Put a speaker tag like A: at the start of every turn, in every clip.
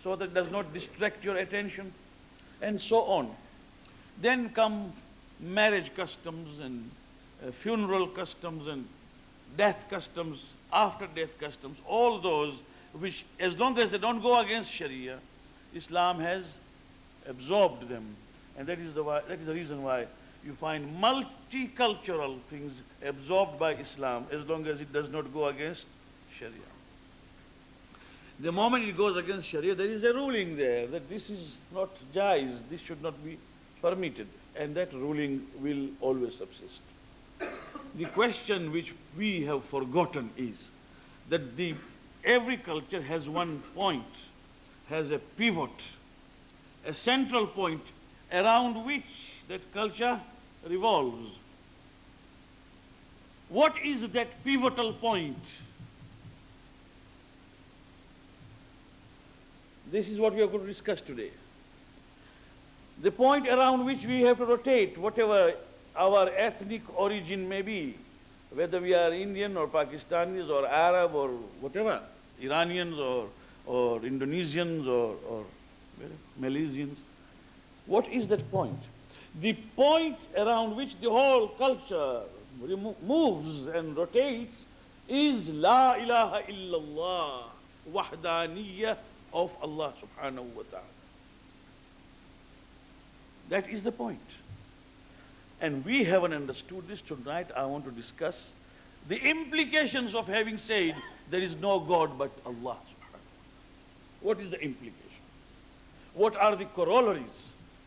A: so that it does not distract your attention, and so on. Then come marriage customs and funeral customs and death customs, after death customs, all those which, as long as they don't go against Sharia, Islam has absorbed them. And that is the reason why you find multicultural things absorbed by Islam, as long as it does not go against Sharia. The moment it goes against Sharia, there is a ruling there that this is not jaiz, this should not be permitted, and that ruling will always subsist. The question which we have forgotten is that every culture has one point, has a pivot, a central point around which that culture revolves. What is that pivotal point? This is what we are going to discuss today. The point around which we have to rotate, whatever our ethnic origin may be, whether we are Indian or Pakistanis or Arab or whatever, Iranians or Indonesians or Malaysians. What is that point? The point around which the whole culture moves and rotates is La ilaha illallah, wahdaniyya of Allah subhanahu wa ta'ala. That is the point. And we haven't understood this. Tonight I want to discuss the implications of having said there is no God but Allah subhanahu. What is the implication? What are the corollaries?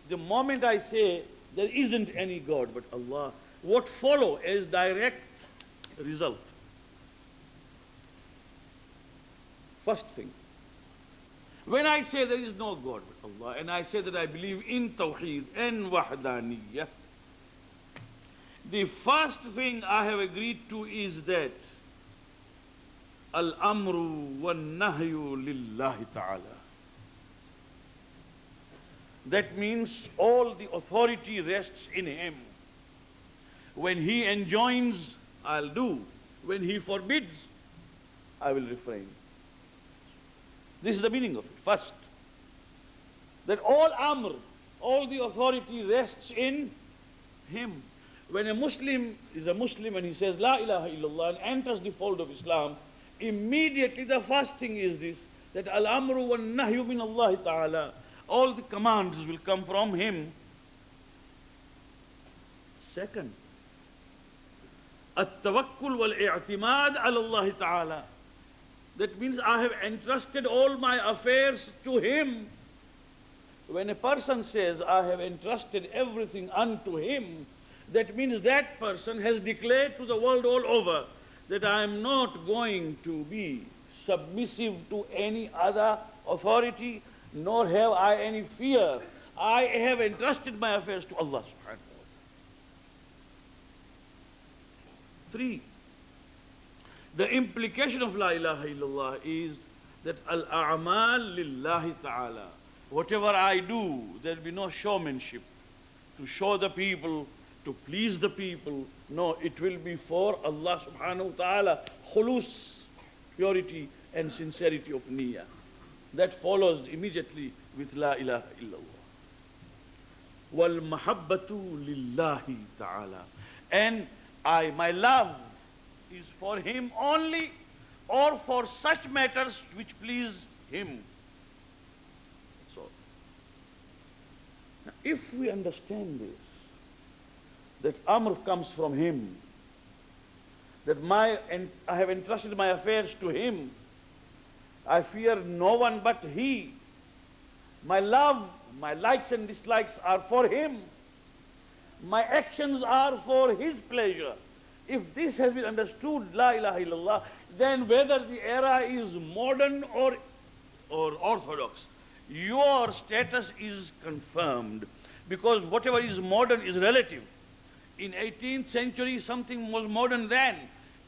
A: The moment I say there isn't any God but Allah, what follow as direct result? First thing, when I say there is no God but Allah, and I say that I believe in Tawheed and Wahdaniyah, the first thing I have agreed to is that Al-Amru wal-Nahyu lillahi ta'ala. That means all the authority rests in Him. When He enjoins, I'll do. When He forbids, I will refrain. This is the meaning of it. First, that all Amr, all the authority rests in Him. When a Muslim is a Muslim and he says La ilaha illallah and enters the fold of Islam, immediately the first thing is this, that Al-Amru wal-Nahyu min Allah ta'ala. All the commands will come from Him. Second, At-Tawakkul wal-I'timad ala Allah ta'ala. That means I have entrusted all my affairs to Him. When a person says, I have entrusted everything unto Him, that means that person has declared to the world all over that I am not going to be submissive to any other authority, nor have I any fear. I have entrusted my affairs to Allah subhanahu wa ta'ala. 3. The implication of La ilaha illallah is that Al-A'mal lillahi ta'ala. Whatever I do, there will be no showmanship to show the people, to please the people. No, it will be for Allah subhanahu wa ta'ala. Khulus, purity and sincerity of niyyah. That follows immediately with La ilaha illallah. Wal mahabbatu lillahi ta'ala. And my love is for Him only, or for such matters which please Him. So, now if we understand this, that Amr comes from Him, that I have entrusted my affairs to Him, I fear no one but He. My love, my likes and dislikes are for Him. My actions are for His pleasure. If this has been understood, La ilaha illallah, then whether the era is modern or orthodox, your status is confirmed. Because whatever is modern is relative. In 18th century, something was modern then.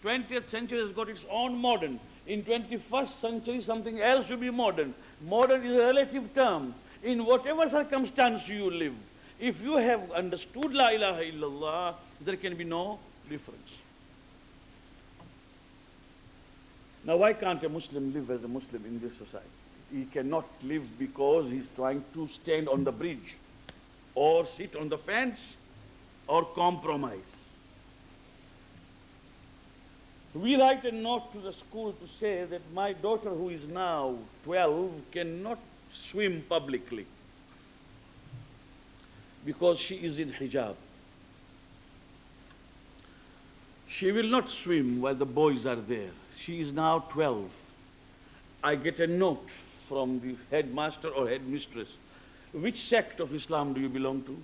A: 20th century has got its own modern. In 21st century, something else will be modern. Modern is a relative term. In whatever circumstance you live, if you have understood La ilaha illallah, there can be no difference. Now, why can't a Muslim live as a Muslim in this society? He cannot live because he's trying to stand on the bridge or sit on the fence or compromise. We write a note to the school to say that my daughter, who is now 12, cannot swim publicly because she is in hijab. She will not swim while the boys are there. She is now 12. I get a note from the headmaster or headmistress. Which sect of Islam do you belong to?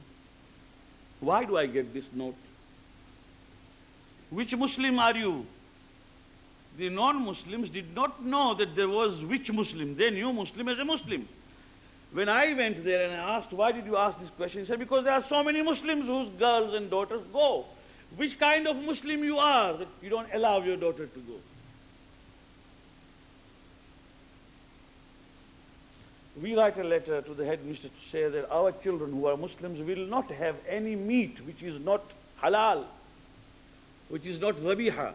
A: Why do I get this note? Which Muslim are you? The non-Muslims did not know that there was which Muslim. They knew Muslim as a Muslim. When I went there and I asked, why did you ask this question? He said, because there are so many Muslims whose girls and daughters go. Which kind of Muslim you are that you don't allow your daughter to go? We write a letter to the headmistress to say that our children who are Muslims will not have any meat which is not halal, which is not dhabiha.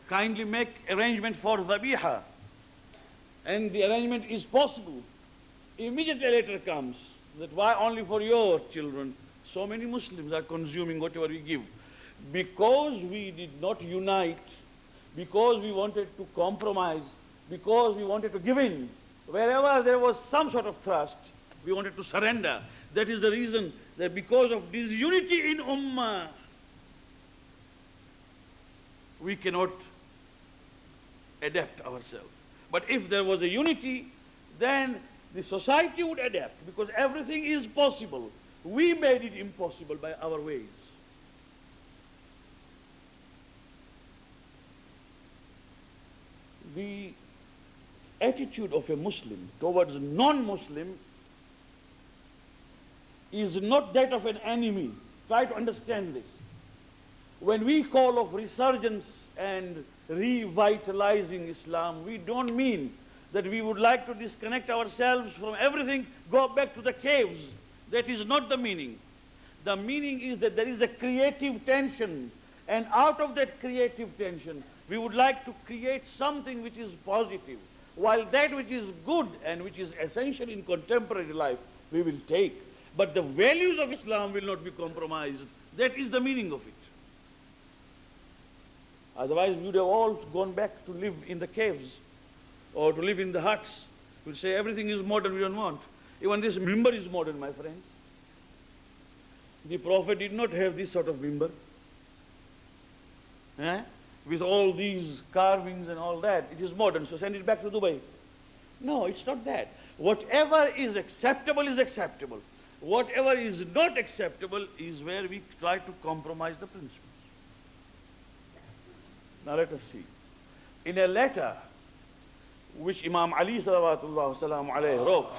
A: Kindly make arrangement for dhabiha. And the arrangement is possible. Immediately a letter comes that why only for your children so many Muslims are consuming whatever we give. Because we did not unite, because we wanted to compromise, because we wanted to give in, wherever there was some sort of thrust, we wanted to surrender. That is the reason that because of disunity in Ummah, we cannot adapt ourselves. But if there was a unity, then the society would adapt because everything is possible. We made it impossible by our ways. The attitude of a Muslim towards a non-Muslim is not that of an enemy. Try to understand this. When we call of resurgence and revitalizing Islam, we don't mean that we would like to disconnect ourselves from everything, go back to the caves. That is not the meaning. The meaning is that there is a creative tension, and out of that creative tension, we would like to create something which is positive, while that which is good and which is essential in contemporary life, we will take. But the values of Islam will not be compromised. That is the meaning of it. Otherwise, we would have all gone back to live in the caves or to live in the huts. We would say everything is modern, we don't want. Even this mimbar is modern, my friends. The Prophet did not have this sort of mimbar. With all these carvings and all that. It is modern, so send it back to Dubai. No, it's not that. Whatever is acceptable is acceptable. Whatever is not acceptable is where we try to compromise the principles. Now let us see. In a letter which Imam Ali sallallahu alayhi wrote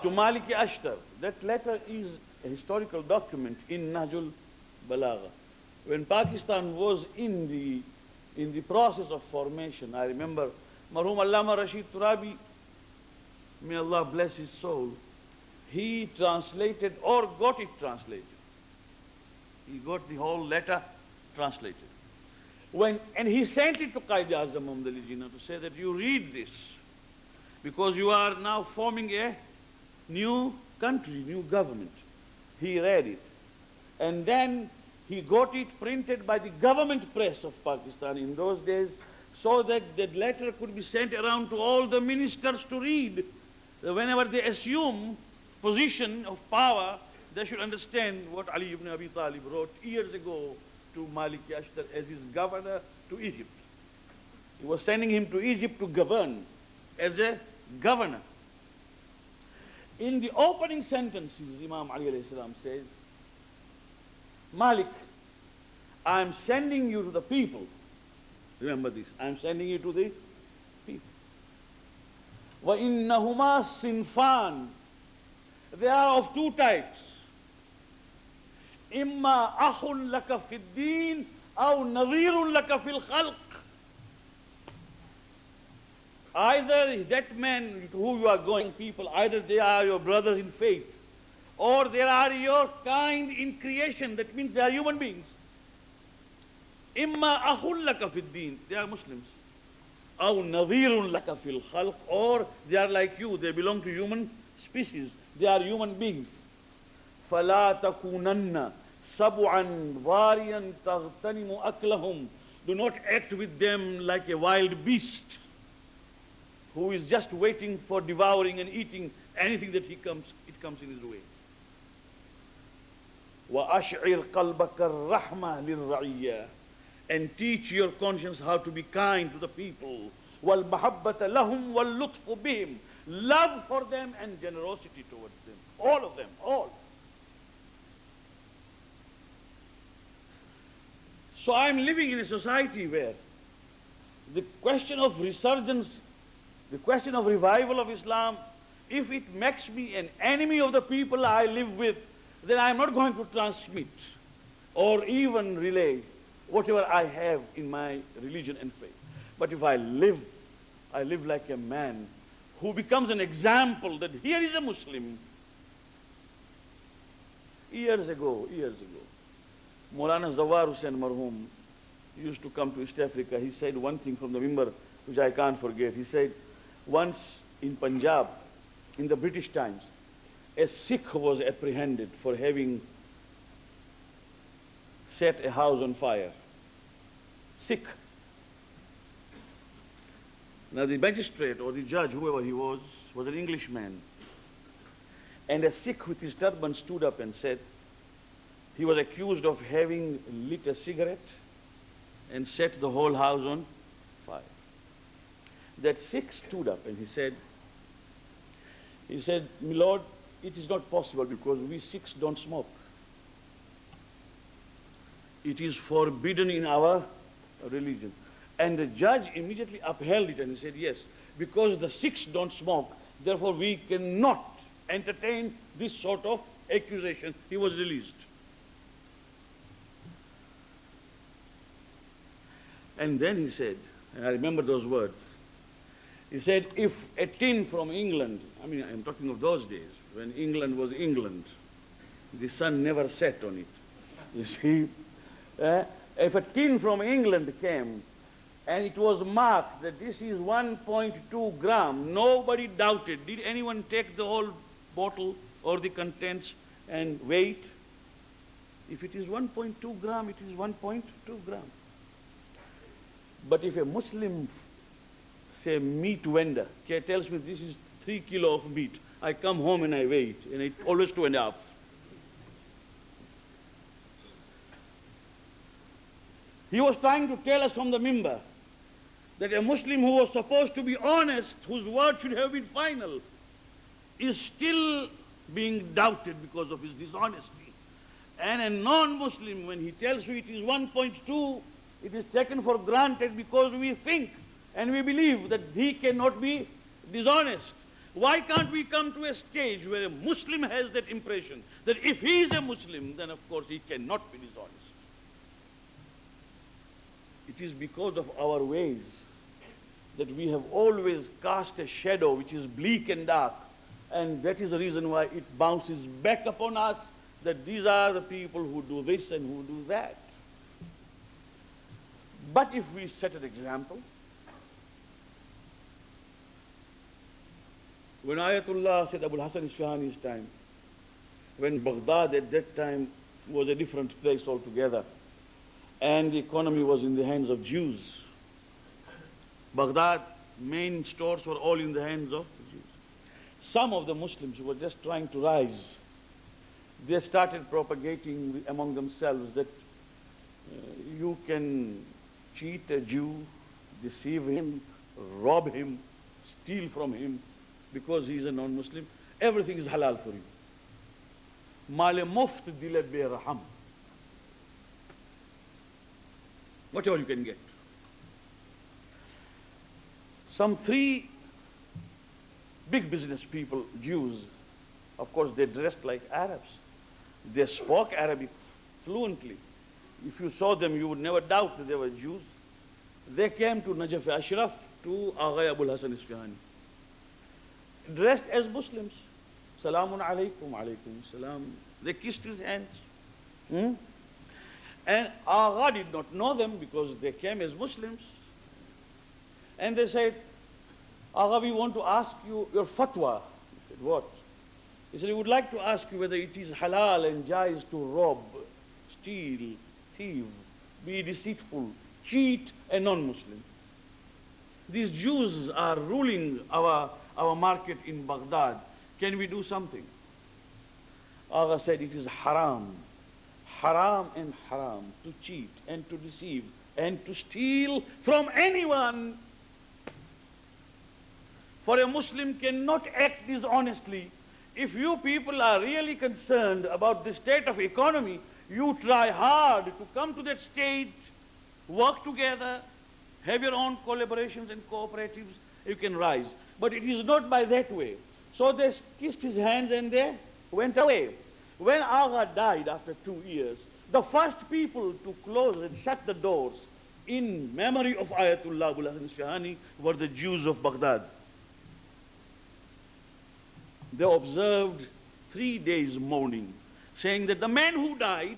A: to Maliki Ashtar, that letter is a historical document in Nahjul Balagha. When Pakistan was in the process of formation, I remember Marhum Allama Rashid Turabi, may Allah bless his soul, he translated or got it translated. He got the whole letter translated. And he sent it to Qaid-e-Azam Muhammad Ali Jinnah to say that you read this because you are now forming a new country, new government. He read it. And then he got it printed by the government press of Pakistan in those days so that that letter could be sent around to all the ministers to read. Whenever they assume position of power, they should understand what Ali ibn Abi Talib wrote years ago to Maliki Ashtar as his governor to Egypt. He was sending him to Egypt to govern as a governor. In the opening sentences, Imam Ali alayhi salam says, Malik, I am sending you to the people. Remember this. I am sending you to the people. وَإِنَّهُمَا صِنْفَانِ They are of two types. إِمَّا أَخٌ لَكَ فِي الدِّينِ أَوْ نَظِيرٌ لَكَ فِي الْخَلْقِ Either that man to whom you are going, people, either they are your brothers in faith, or they are your kind in creation. That means they are human beings. إِمَّا أَخٌ لَكَ فِي الدِّينِ They are Muslims. أو نظير لك في الخلق, or they are like you, they belong to human species, they are human beings. فلا تكونن سبعا ضاريا تغتنم أكلهم. Do not act with them like a wild beast who is just waiting for devouring and eating anything that it comes in his way. وأشعر قلبك الرحمة للرعية, and teach your conscience how to be kind to the people. وَالْمَحَبَّةَ لَهُمْ وَاللُّطْفُ بِهِمْ, love for them and generosity towards them. All of them, all. So I'm living in a society where the question of resurgence, the question of revival of Islam, if it makes me an enemy of the people I live with, then I'm not going to transmit or even relay whatever I have in my religion and faith. But if I live like a man who becomes an example that here is a Muslim. Years ago, Maulana Zawar Hussain Marhum used to come to East Africa. He said one thing from the mimbar which I can't forget. He said, once in Punjab, in the British times, a Sikh was apprehended for having set a house on fire. Sikh. Now the magistrate or the judge, whoever he was an Englishman. And a Sikh with his turban stood up and said, he was accused of having lit a cigarette and set the whole house on fire. That Sikh stood up and he said, "My Lord, it is not possible because we Sikhs don't smoke. It is forbidden in our religion." And the judge immediately upheld it and he said, yes, because the Sikhs don't smoke, therefore we cannot entertain this sort of accusation. He was released. And then he said, and I remember those words, he said, if a tin from England, I mean, I'm talking of those days, when England was England, the sun never set on it. You see, if a tin from England came and it was marked that this is 1.2 gram, nobody doubted. Did anyone take the whole bottle or the contents and weigh it? If it is 1.2 gram, it is 1.2 gram. But if a Muslim, say meat vendor, tells me this is 3 kilo of meat, I come home and I weigh it, and it's always 2.5. He was trying to tell us from the mimbar that a Muslim who was supposed to be honest, whose word should have been final, is still being doubted because of his dishonesty. And a non-Muslim, when he tells you it is 1.2, it is taken for granted because we think and we believe that he cannot be dishonest. Why can't we come to a stage where a Muslim has that impression that if he is a Muslim, then of course he cannot be dishonest? It is because of our ways that we have always cast a shadow which is bleak and dark, and that is the reason why it bounces back upon us that these are the people who do this and who do that. But if we set an example, when Ayatollah said Abul Hasan Isfahani's time, when Baghdad at that time was a different place altogether, and the economy was in the hands of Jews. Baghdad, main stores were all in the hands of the Jews. Some of the Muslims who were just trying to rise, they started propagating among themselves that you can cheat a Jew, deceive him, rob him, steal from him because he is a non-Muslim. Everything is halal for you. Male muft dile be raham. Whatever you can get. Some 3 big business people, Jews, of course they dressed like Arabs. They spoke Arabic fluently. If you saw them, you would never doubt that they were Jews. They came to Najaf Ashraf, to Agha Abul Hasan Isfahani, dressed as Muslims. Salamun alaykum, alaykum salam. They kissed his hands. And Agha did not know them because they came as Muslims. And they said, Agha, we want to ask you your fatwa. He said, what? He said, we would like to ask you whether it is halal and jais to rob, steal, thieve, be deceitful, cheat a non-Muslim. These Jews are ruling our market in Baghdad. Can we do something? Agha said, it is haram. Haram and haram to cheat and to deceive and to steal from anyone. For a Muslim cannot act dishonestly. If you people are really concerned about the state of economy, you try hard to come to that state, work together, have your own collaborations and cooperatives, you can rise. But it is not by that way. So they kissed his hands and they went away. When Agha died after 2 years, the first people to close and shut the doors in memory of Ayatollah Mulla Asgharali were the Jews of Baghdad. They observed 3 days mourning, saying that the man who died,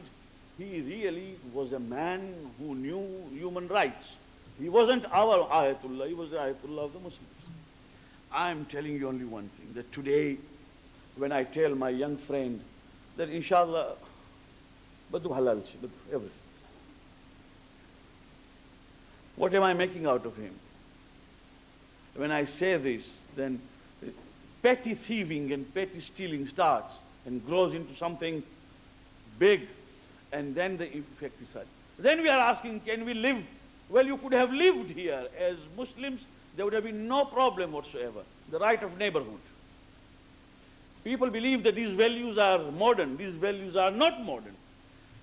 A: he really was a man who knew human rights. He wasn't our Ayatollah, he was the Ayatollah of the Muslims. I'm telling you only one thing, that today, when I tell my young friend that inshallah, badu halal, everything. What am I making out of him? When I say this, then petty thieving and petty stealing starts and grows into something big, and then the effect is such. Then we are asking, can we live? Well, you could have lived here as Muslims, there would have been no problem whatsoever. The right of neighborhood. People believe that these values are modern. These values are not modern.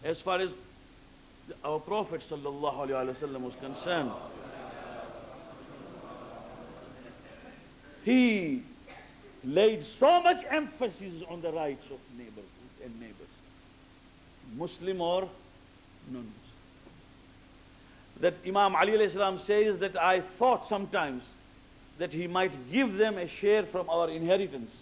A: As far as our Prophet ﷺ was concerned, he laid so much emphasis on the rights of neighborhood and neighbors, Muslim or non-Muslim, that Imam Ali alayhi salam says that I thought sometimes that he might give them a share from our inheritance.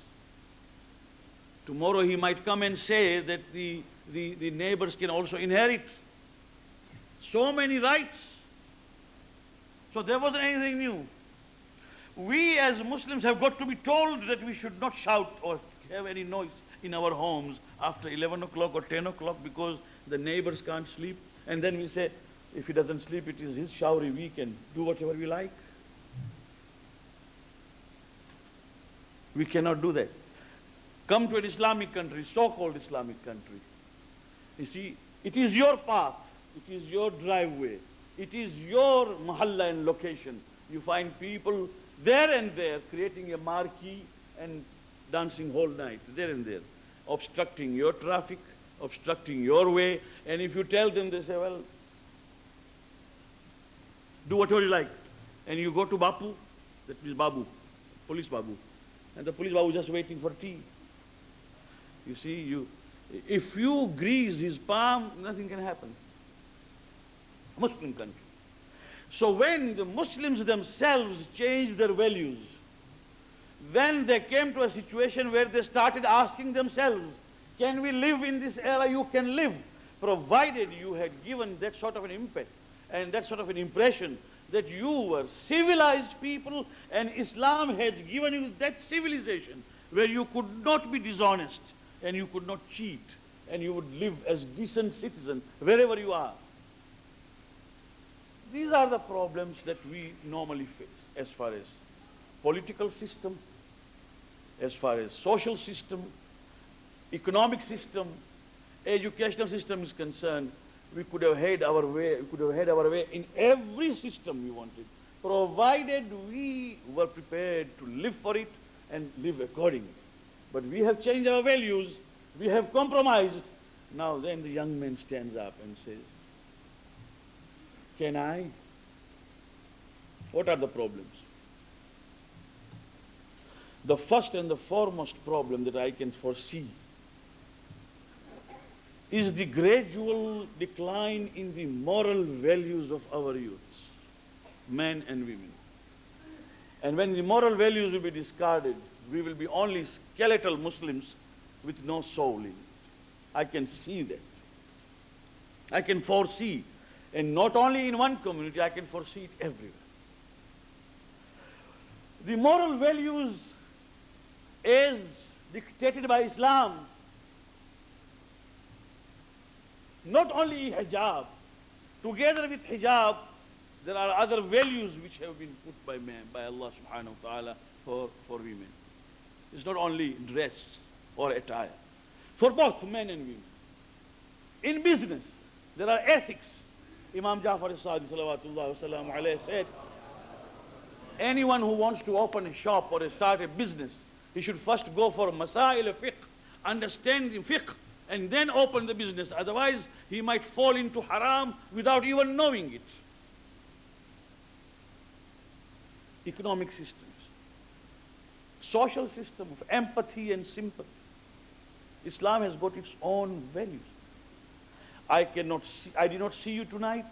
A: Tomorrow he might come and say that the neighbors can also inherit. So many rights. So there wasn't anything new. We as Muslims have got to be told that we should not shout or have any noise in our homes after 11 o'clock or 10 o'clock because the neighbors can't sleep. And then we say, if he doesn't sleep, it is his showry, we can do whatever we like. We cannot do that. Come to an Islamic country, so-called Islamic country. You see, it is your path, it is your driveway, it is your mahalla and location. You find people there and there creating a marquee and dancing whole night, there and there, obstructing your traffic, obstructing your way. And if you tell them, they say, well, do whatever you like. And you go to Bapu, that means Babu, police Babu. And the police Babu is just waiting for tea. You see, if you grease his palm, nothing can happen. Muslim country. So when the Muslims themselves changed their values, then they came to a situation where they started asking themselves, can we live in this era? You can live, provided you had given that sort of an impact and that sort of an impression that you were civilized people and Islam had given you that civilization where you could not be dishonest and you could not cheat and you would live as decent citizens wherever you are. These are the problems that we normally face as far as political system, as far as social system, economic system, educational system is concerned. We could have had our way, in every system we wanted, provided we were prepared to live for it and live accordingly. But we have changed our values, we have compromised. Now then the young man stands up and says, can I? What are the problems? The first and the foremost problem that I can foresee is the gradual decline in the moral values of our youths, men and women. And when the moral values will be discarded, we will be only skeletal Muslims with no soul in it. I can see that. I can foresee. And not only in one community, I can foresee it everywhere. The moral values as dictated by Islam, not only hijab, together with hijab, there are other values which have been put by man, by Allah subhanahu wa ta'ala for women. It's not only dress or attire, for both men and women. In business, there are ethics. Imam Jaffer salawatullah wasalam alayhi said, anyone who wants to open a shop or start a business, he should first go for masail fiqh, understand the fiqh, and then open the business. Otherwise, he might fall into haram without even knowing it. Economic systems, social system of empathy and sympathy. Islam has got its own values. I did not see you tonight.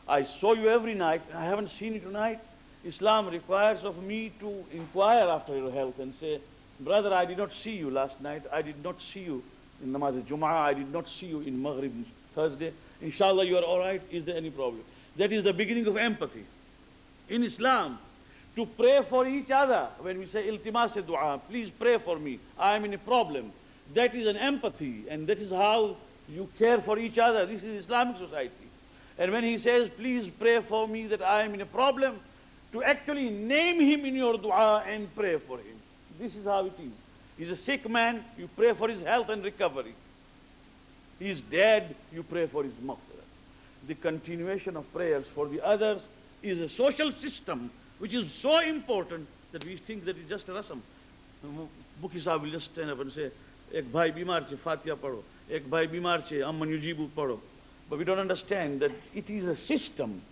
A: I saw you every night. I haven't seen you tonight. Islam requires of me to inquire after your health and say, brother, I did not see you last night. I did not see you in Namaz al-Jum'ah. I did not see you in Maghrib Thursday. Inshallah, you are all right. Is there any problem? That is the beginning of empathy. In Islam, to pray for each other, when we say iltimas dua, please pray for me, I am in a problem. That is an empathy, and that is how you care for each other. This is Islamic society. And when he says, please pray for me that I am in a problem, to actually name him in your dua and pray for him. This is how it is. He's a sick man, you pray for his health and recovery. He is dead, you pray for his maghfirah. The continuation of prayers for the others is a social system which is so important that we think that it's just a rasam. Bukhi sahab will just stand up and say, ek bhai bimar che, Fatiha paro. Ek bhai bimar che, amman yujibu paro. But we don't understand that it is a system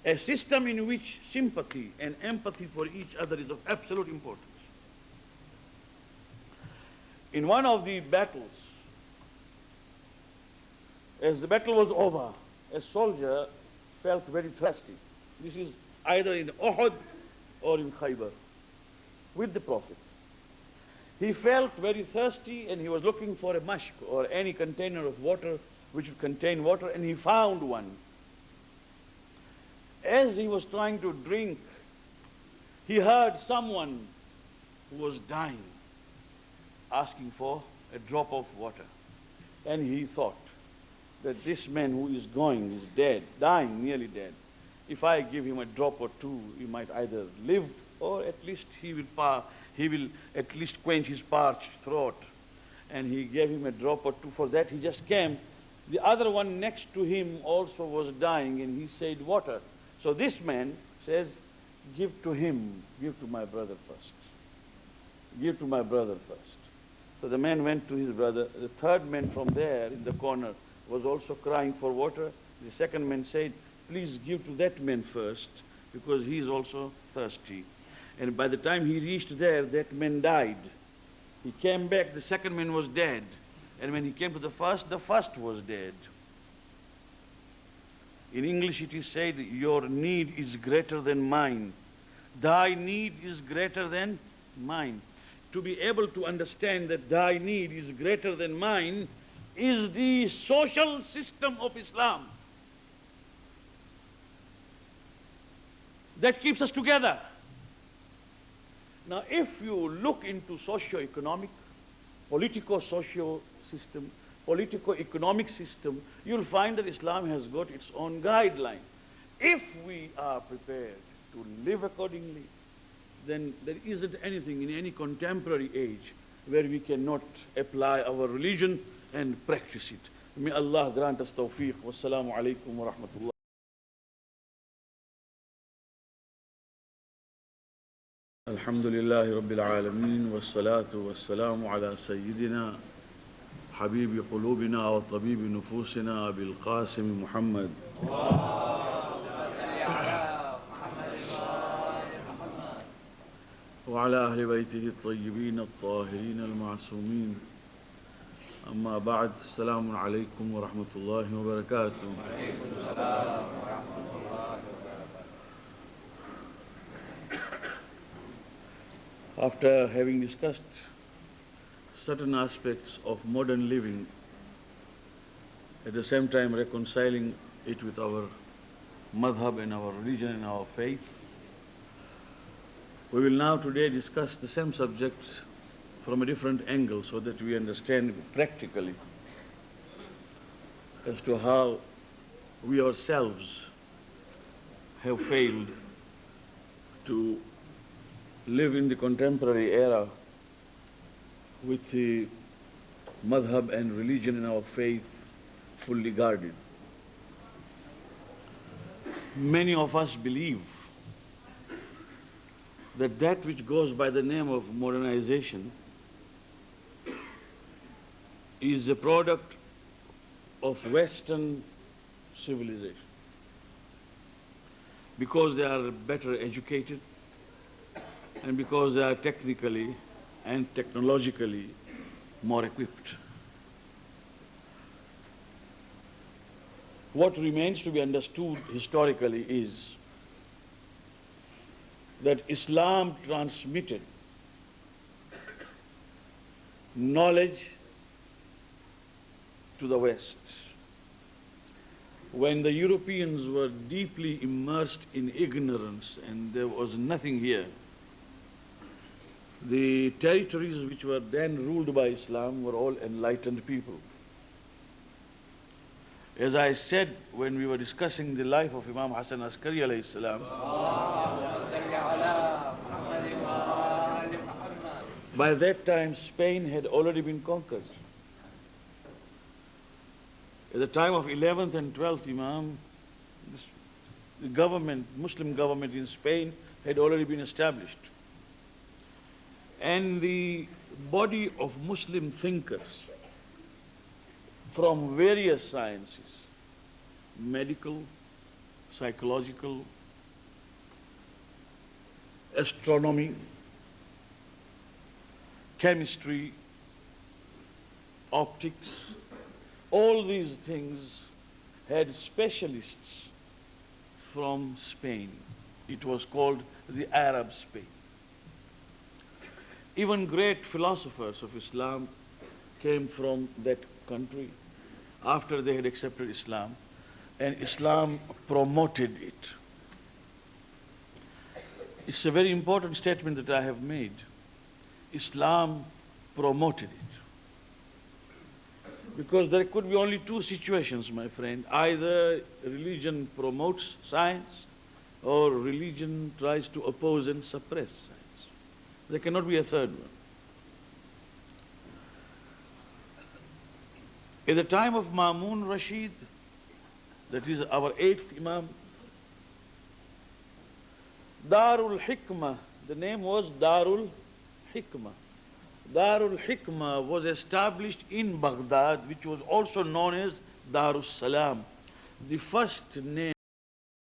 A: in which sympathy and empathy for each other is of absolute importance. In one of the battles, as the battle was over, a soldier felt very thirsty. This is either in Uhud or in Khaybar, with the Prophet. He felt very thirsty and he was looking for a mashk or any container of water which would contain water, and he found one. As he was trying to drink, he heard someone who was dying asking for a drop of water. And he thought that this man who is going is dead, dying, nearly dead. If I give him a drop or two, he might either live or at least he will at least quench his parched throat. And he gave him a drop or two. For that he just came. The other one next to him also was dying, and he said water. So this man says, give to him, give to my brother first. Give to my brother first. So the man went to his brother. The third man from there in the corner was also crying for water. The second man said, please give to that man first, because he is also thirsty. And by the time he reached there, that man died. He came back, the second man was dead. And when he came to the first was dead. In English it is said, your need is greater than mine. Thy need is greater than mine. To be able to understand that thy need is greater than mine is the social system of Islam that keeps us together. Now, if you look into socio-economic, politico-socio system, politico-economic system, you'll find that Islam has got its own guideline. If we are prepared to live accordingly, then there isn't anything in any contemporary age where we cannot apply our religion and practice it. May Allah grant us tawfiq. Wassalamu alaikum wa rahmatullah. Alhamdulillahi Rabbil Alameen, wassalatu wassalamu ala Sayyidina Habibi qulubina wa tabibi nufusina bil Qasim Muhammad. وعلى أهل بيته الطيبين الطاهرين المعصومين. أما بعد، السلام عليكم ورحمة الله وبركاته. After having discussed certain aspects of modern living, at the same time reconciling it with our madhab and our religion and our faith, We will now today discuss the same subject from a different angle so that we understand practically as to how we ourselves have failed to live in the contemporary era with the madhab and religion and our faith fully guarded. Many of us believe that that which goes by the name of modernization is the product of Western civilization because they are better educated and because they are technically and technologically more equipped. What remains to be understood historically is that Islam transmitted knowledge to the West. When the Europeans were deeply immersed in ignorance and there was nothing here, the territories which were then ruled by Islam were all enlightened people. As I said when we were discussing the life of Imam Hassan Askari alayhi salam, by that time Spain had already been conquered. At the time of 11th and 12th Imam, the government, Muslim government in Spain had already been established. And the body of Muslim thinkers from various sciences, medical, psychological, astronomy, chemistry, optics, all these things had specialists from Spain. It was called the Arab Spain. Even great philosophers of Islam came from that country after they had accepted Islam, and Islam promoted it. It's a very important statement that I have made. Islam promoted it. Because there could be only two situations, my friend. Either religion promotes science or religion tries to oppose and suppress science. There cannot be a third one. At the time of Mamun Rashid, that is our 8th Imam, Darul Hikmah, the name was Darul Hikmah. Darul Hikmah was established in Baghdad, which was also known as Darus Salam. The first name